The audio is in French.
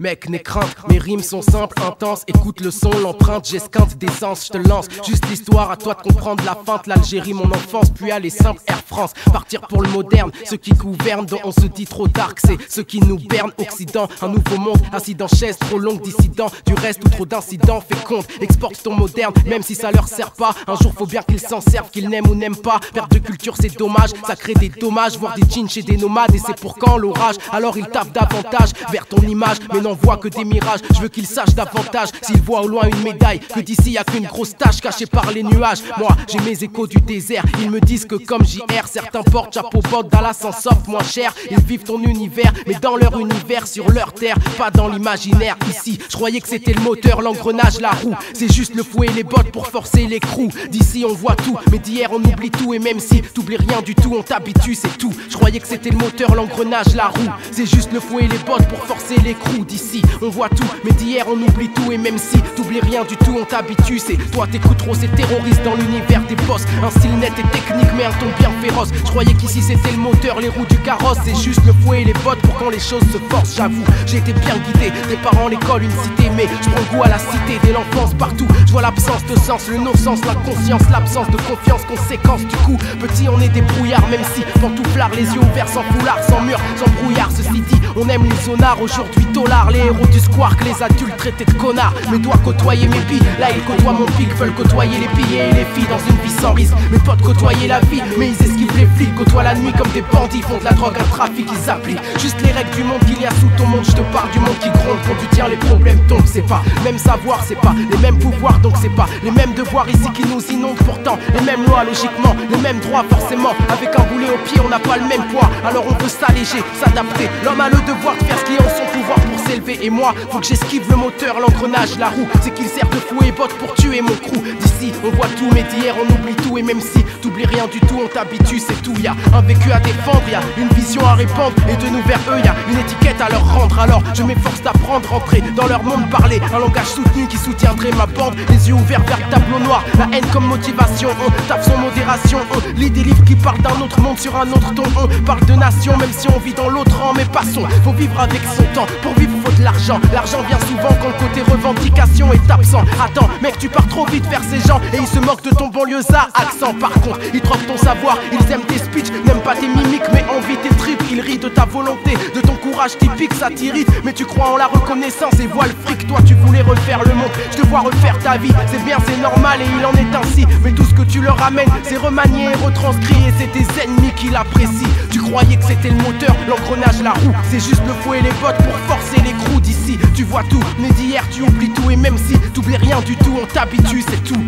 Mec, n'aie crainte, mes rimes sont simples, intenses. Écoute le son, l'empreinte, j'esquinte d'essence, je te lance. Juste l'histoire, à toi de comprendre la feinte. L'Algérie, mon enfance, puis aller simple, Air France. Partir pour le moderne, ceux qui gouvernent, dont on se dit trop dark, c'est ceux qui nous bernent. Occident, un nouveau monde, assis dans chaise, trop longue, dissident. Du reste ou trop d'incidents, fais compte, exporte ton moderne, même si ça leur sert pas. Un jour, faut bien qu'ils s'en servent, qu'ils n'aiment ou n'aiment pas. Perte de culture, c'est dommage, ça crée des dommages, voir des jeans chez des nomades. Et c'est pour quand l'orage, alors ils tapent davantage vers ton image, mais n'en voit que des mirages. Je veux qu'ils sachent davantage, s'ils voient au loin une médaille, que d'ici y a qu'une grosse tache cachée par les nuages. Moi j'ai mes échos du désert, ils me disent que comme JR, certains portent chapeau bottes, Dallas s'en sortent moins cher. Ils vivent ton univers, mais dans leur univers, sur leur terre, pas dans l'imaginaire. Ici, je croyais que c'était le moteur, l'engrenage, la roue. C'est juste le fouet et les bottes pour forcer l'écrou. D'ici on voit tout, mais d'hier on oublie tout. Et même si t'oublies rien du tout, on t'habitue, c'est tout. Je croyais que c'était le moteur, l'engrenage, la roue. C'est juste le fouet et les bottes pour forcer l'écrou. D'ici on voit tout, mais d'hier on oublie tout. Et même si t'oublies rien du tout, on t'habitue. C'est toi t'écoutes trop ces terroristes dans l'univers des boss. Un style net et technique mais un ton bien féroce. Je croyais qu'ici c'était le moteur, les roues du carrosse. C'est juste le fouet et les bottes pour quand les choses se forcent. J'avoue, j'ai été bien guidé, des parents, l'école, une cité. Mais je prends goût à la cité dès l'enfance partout. Je vois l'absence de sens, le non-sens, la conscience, l'absence de confiance, conséquence. Du coup, petit on est des brouillards, même si pantouflards, les yeux ouverts, sans foulard, sans mur, sans brouillard. Ceci dit, on aime les zonards, aujourd'hui dollars, les héros du square, que les adultes traités de connards. Mais dois côtoyer mes billes, là ils côtoient mon pic, veulent côtoyer les billets et les filles dans une vie sans risque. Mes potes côtoyer la vie, mais ils esquivent les flics, côtoient la nuit comme des bandits, font de la drogue, un trafic, ils appliquent juste les règles du monde qu'il y a sous ton monde. Je te parle du monde qui gronde, quand tu tiens les problèmes tombent. C'est pas même savoir, c'est pas les mêmes pouvoirs, donc c'est pas les mêmes devoirs ici qui nous inondent. Pourtant, les mêmes lois, logiquement, les mêmes droits, forcément. Avec un boulet au pied, on n'a pas le même poids, alors on peut s'alléger, s'adapter. L'homme a le devoir de faire ce qui est en son pouvoir pour s'élever. Et moi, faut que j'esquive le moteur, l'engrenage, la roue. C'est qu'il sert de fouet et botte pour tuer mon crew. D'ici, on voit tout, mais d'hier, on oublie tout. Et même si t'oublies rien du tout, on t'habitue, c'est tout. Y'a un vécu à défendre, y'a une vision à répandre. Et de nous vers eux, y'a une étiquette à leur rendre. Alors je m'efforce d'apprendre, rentrer dans leur monde, parler un langage soutenu qui soutiendrait ma bande. Les yeux ouverts vers le tableau noir, la haine comme motivation. On tape son modération, on lit des livres qui parlent d'un autre monde sur un autre ton. On parle de nation, même si on vit dans l'autre rang. Mais passons, faut vivre avec son temps. Pour vivre, faut de l'argent. L'argent vient souvent quand le côté revendication est absent. Attends, mec, tu pars trop vite vers ces gens et ils se moquent de ton banlieusard accent. Par contre, ils troquent ton savoir, ils aiment tes speeches, n'aiment pas tes mimiques, mais envie tes tripes. Ils rient de ta volonté, de ton courage typique, ça t'irrite. Mais tu crois en la reconnaissance et vois le fric. Toi, tu voulais refaire le monde, je te vois refaire ta vie. C'est bien, c'est normal et il en est ainsi. Mais tout ce que tu leur ramènes, c'est remanié et retranscrit. Et c'est tes ennemis qui l'apprécient. Tu croyais que c'était le moteur, l'engrenage, la roue. C'est juste le fouet et les bottes pour forcer l'écrou. D'ici, tu vois tout, mais d'hier, tu oublies tout. Et même si t'oublies rien du tout, on t'habitue, c'est tout.